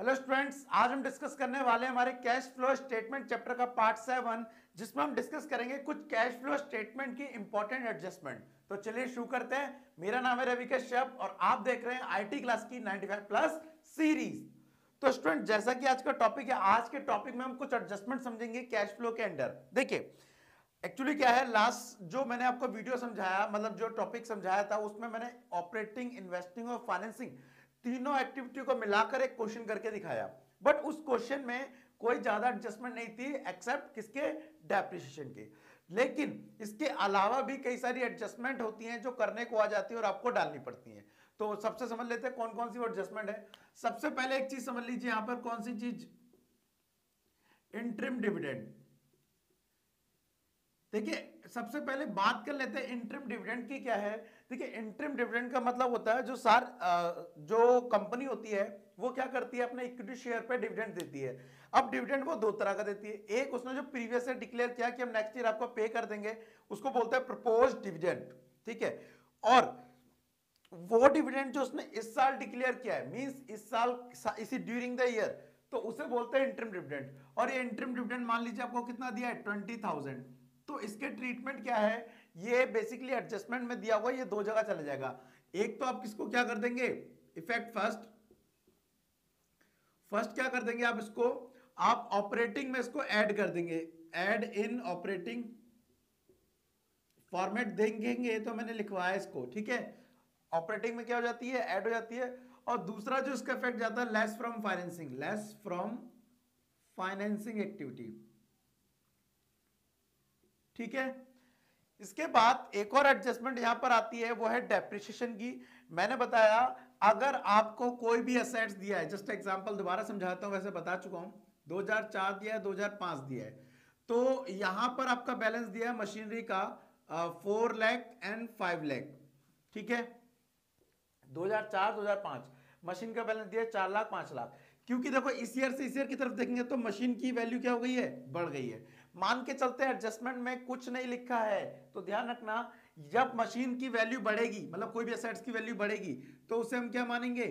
Hello students, आज हम discuss करने वाले हैं हमारे कैश फ्लो स्टेटमेंट चैप्टर का पार्ट 7, जिसमें हम डिस्कस करेंगे कुछ कैश फ्लो स्टेटमेंट की इंपॉर्टेंट एडजस्टमेंट। तो चलिए शुरू करते हैं। मेरा नाम है रवि कश्यप और आप देख रहे हैं आईटी क्लास की 95 प्लस सीरीज। तो स्टूडेंट, जैसा कि आज का टॉपिक है, आज के टॉपिक में हम कुछ एडजस्टमेंट समझेंगे कैश फ्लो के अंडर। देखिए एक्चुअली क्या है, लास्ट जो मैंने आपको वीडियो समझाया, मतलब जो टॉपिक समझाया था, उसमें मैंने ऑपरेटिंग, इन्वेस्टिंग और फाइनेंसिंग तीनों एक्टिविटी को मिलाकर एक क्वेश्चन करके दिखाया। बट उस क्वेश्चन में कोई ज्यादा एडजस्टमेंट नहीं थी एक्सेप्ट किसके, डेप्रिसिएशन के। लेकिन इसके अलावा भी कई सारी एडजस्टमेंट होती हैं जो करने को आ जाती है और आपको डालनी पड़ती हैं। तो सबसे समझ लेते हैं कौन कौन सी वो एडजस्टमेंट है। सबसे पहले एक चीज समझ लीजिए, यहां पर कौन सी चीज, इंटरिम डिविडेंड। देखिए सबसे पहले बात कर लेते हैं इंटरिम डिविडेंड की क्या है। देखिए इंटरिम डिविडेंड का मतलब होता है जो कंपनी होती है वो क्या करती है, अपने इक्विटी शेयर पे डिविडेंड देती है। अब डिविडेंड वो दो तरह का देती है। एक, उसने जो प्रीवियस ईयर डिक्लेयर किया कि हम नेक्स्ट ईयर आपको पे कर देंगे, उसको बोलते हैं प्रपोज्ड डिविडेंड, ठीक है। और वो डिविडेंड जो उसने इस साल डिक्लेयर किया है, मींस इस साल इसी ड्यूरिंग द ईयर, तो उसे बोलते हैं इंटरिम डिविडेंड। और ये इंटरिम डिविडेंड मान लीजिए आपको कितना दिया है, 20,000। तो इसके ट्रीटमेंट क्या है, ये बेसिकली एडजस्टमेंट में दिया हुआ, ये दो जगह चला जाएगा। एक तो आप किसको क्या कर देंगे, इफेक्ट फर्स्ट क्या कर देंगे आप इसको, आप ऑपरेटिंग में इसको ऐड कर देंगे, ऐड इन ऑपरेटिंग फॉर्मेट देंगे। तो मैंने लिखवाया इसको, ठीक है। ऑपरेटिंग में क्या हो जाती है, ऐड हो जाती है। और दूसरा जो इसका इफेक्ट जाता है, लेस फ्रॉम फाइनेंसिंग एक्टिविटी, ठीक है। इसके बाद एक और एडजस्टमेंट यहां पर आती है, वो है डेप्रिसिएशन की। मैंने बताया अगर आपको कोई भी असेट्स दिया है, जस्ट एग्जांपल दोबारा समझाता हूं, वैसे बता चुका हूं, 2004 दिया है, 2005 दिया है। तो यहां पर आपका बैलेंस दिया है मशीनरी का 4 लाख एंड 5 लाख, ठीक है। 2004 2005 मशीन का बैलेंस दिया है 4 लाख 5 लाख। क्योंकि देखो इस ईयर से इस ईयर की तरफ देखेंगे तो मशीन की वैल्यू क्या हो गई है, बढ़ गई है। मान के चलते हैं एडजस्टमेंट में कुछ नहीं लिखा है, तो ध्यान रखना, जब मशीन की वैल्यू बढ़ेगी, मतलब कोई भी असेट्स की वैल्यू बढ़ेगी, तो उसे हम क्या मानेंगे,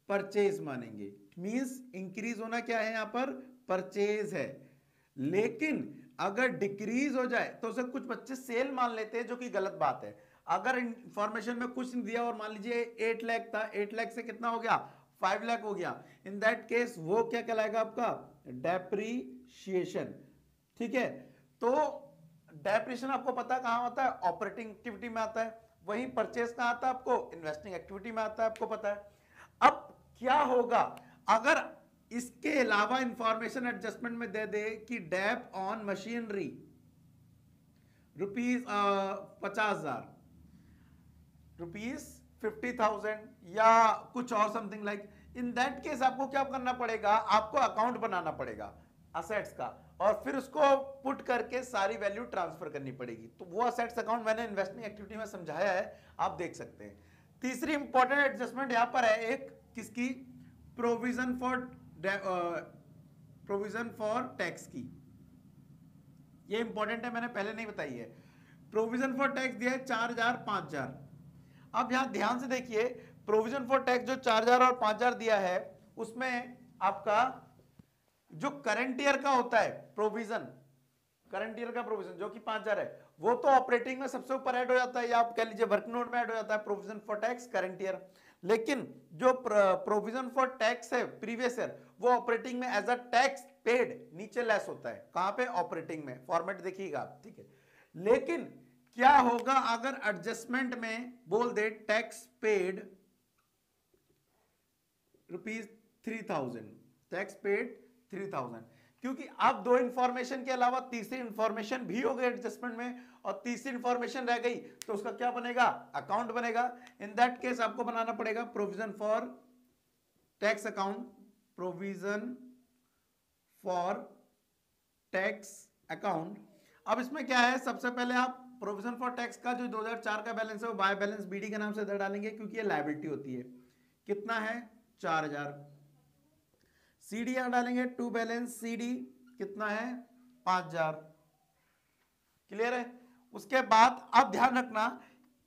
परचेज मानेंगे। मींस इंक्रीज होना क्या है, यहां पर परचेज है। लेकिन अगर डिक्रीज हो जाए तो उसे कुछ बच्चे सेल मान लेते हैं, जो कि गलत बात है। अगर इंफॉर्मेशन में कुछ नहीं दिया और मान लीजिए 8 लाख था, 8 लाख से कितना हो गया, 5 लाख हो गया, इन दैट केस वो क्या कहलाएगा, आपका डेप्रीशिएशन, ठीक है। तो डेप्रिसिएशन आपको पता है कहां होता है, ऑपरेटिंग एक्टिविटी में आता है। वहीं परचेज कहां आता है आपको, इन्वेस्टिंग एक्टिविटी में आता है, आपको पता है। अब क्या होगा अगर इसके अलावा इंफॉर्मेशन एडजस्टमेंट में दे दे कि डेप ऑन मशीनरी रुपीज 50,000, रुपीज 50,000 या कुछ और something like, in that case आपको क्या करना पड़ेगा, आपको अकाउंट बनाना पड़ेगा असेट्स का, और फिर उसको पुट करके सारी वैल्यू ट्रांसफर करनी पड़ेगी। तो वो असेट्स अकाउंट मैंने इन्वेस्टिंग एक्टिविटी में समझाया है, आप देख सकते हैं। तीसरी इंपॉर्टेंट एडजस्टमेंट यहां पर है एक, किसकी, प्रोविजन फॉर टैक्स की। ये इंपॉर्टेंट है, मैंने पहले नहीं बताई है। प्रोविजन फॉर टैक्स दिया है 4,000 5,000। अब यहां ध्यान से देखिए, प्रोविजन फॉर टैक्स जो 4,000 और 5,000 दिया है, उसमें आपका जो करंट ईयर का होता है प्रोविजन, करंट ईयर का प्रोविजन जो कि 5,000 है, वो तो ऑपरेटिंग में सबसे ऊपर ऐड हो जाता है, या आप कह लीजिए वर्क नोट में ऐड हो जाता है, provision for tax current year. लेकिन जो प्रोविजन फॉर टैक्स है प्रीवियस ईयर, वो ऑपरेटिंग में एज अ टैक्स पेड नीचे लेस होता है। कहां पे, ऑपरेटिंग में, फॉर्मेट देखिएगा, ठीक है। लेकिन क्या होगा अगर एडजस्टमेंट में बोल दे tax paid rupees 3,000, tax paid 3,000, क्योंकि अब दो इंफॉर्मेशन के अलावा तीसरी इंफॉर्मेशन भी हो गई एडजस्टमेंट में, और तीसरी इंफॉर्मेशन रह गई, तो उसका क्या बनेगा, अकाउंट बनेगा। इन दैट केस आपको बनाना पड़ेगा provision for tax account, provision for tax account. अब इसमें क्या है, सबसे पहले आप प्रोविजन फॉर टैक्स का जो 2004 का बैलेंस है वो बाय बैलेंस बीडी के नाम से इधर डालेंगे, क्योंकि ये लायबिलिटी होती है। कितना है, 4,000। सीडी यहां डालेंगे, टू बैलेंस सीडी कितना है, 5,000। क्लियर है। उसके बाद अब ध्यान रखना,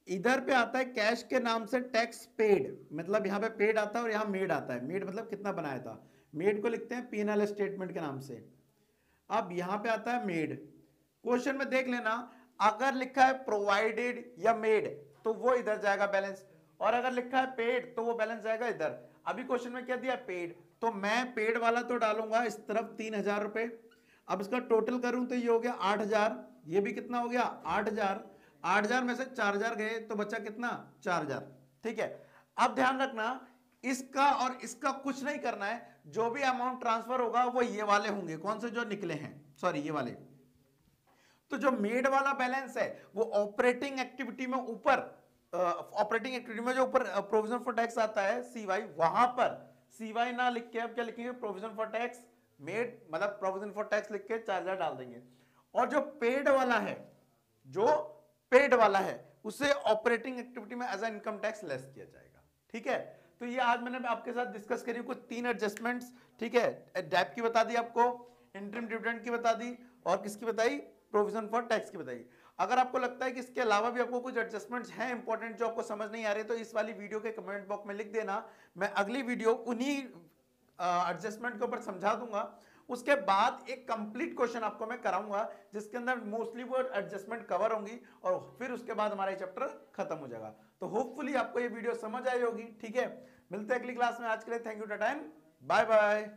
इधर पे आता है कैश के नाम से टैक्स पेड, मतलब यहां पे पेड आता है और यहां मेड आता है। मेड मतलब कितना बनाया था, मेड को लिखते हैं P&L स्टेटमेंट के नाम से। अब यहां पे आता है मेड। क्वेश्चन में देख लेना, अगर लिखा है प्रोवाइडेड या मेड तो वो इधर जाएगा बैलेंस, और अगर लिखा है पेड तो वो बैलेंस जाएगा इधर। अभी क्वेश्चन में क्या दिया, पेड, तो मैं पेड वाला तो डालूंगा इस तरफ 3000 रुपए। अब इसका टोटल करूं तो ये हो गया 8000, ये भी कितना हो गया 8000, 8000 में से 4000 गए तो बचा कितना 4000। ठीक है, अब ध्यान रखना इसका और इसका कुछ नहीं करना है, जो भी अमाउंट ट्रांसफर होगा वो ये वाले होंगे, कौन से जो निकले हैं, सॉरी ये वाले। तो जो मेड वाला बैलेंस है वो ऑपरेटिंग एक्टिविटी में ऊपर, ऑपरेटिंग एक्टिविटी में जो ऊपर प्रोविजन फॉर टैक्स आता है सीवाई, वहां पर सीवाई ना लिख के अब क्या लिखेंगे, प्रोविजन फॉर टैक्स मेड, मतलब प्रोविजन फॉर टैक्स लिख के 4000 डाल देंगे। और जो पेड वाला है, जो पेड वाला है उसे ऑपरेटिंग एक्टिविटी में as a income tax less किया जाएगा। ठीक है, तो ये आज मैंने आपके साथ डिस्कस करी कुछ 3 एडजस्टमेंट्स। ठीक है, डैप की बता दी आपको, इंटरिम डिविडेंड की बता दी, और किसकी बताई, प्रोविजन फॉर टैक्स की बताई। अगर आपको लगता है कि इसके अलावा भी आपको कुछ एडजस्टमेंट्स हैं इंपॉर्टेंट जो आपको समझ नहीं आ रहे, तो इस वाली वीडियो के कमेंट बॉक्स में लिख देना, मैं अगली वीडियो उन्हीं एडजस्टमेंट के ऊपर समझा दूंगा। उसके बाद एक कंप्लीट क्वेश्चन आपको मैं कराऊंगा जिसके अंदर मोस्टली वो एडजस्टमेंट कवर होंगी, और फिर उसके बाद हमारा ये चैप्टर खत्म हो जाएगा। तो होपफुली आपको ये वीडियो समझ आई होगी। ठीक है, मिलते हैं अगली क्लास में, आज के लिए thank you, tata and bye bye.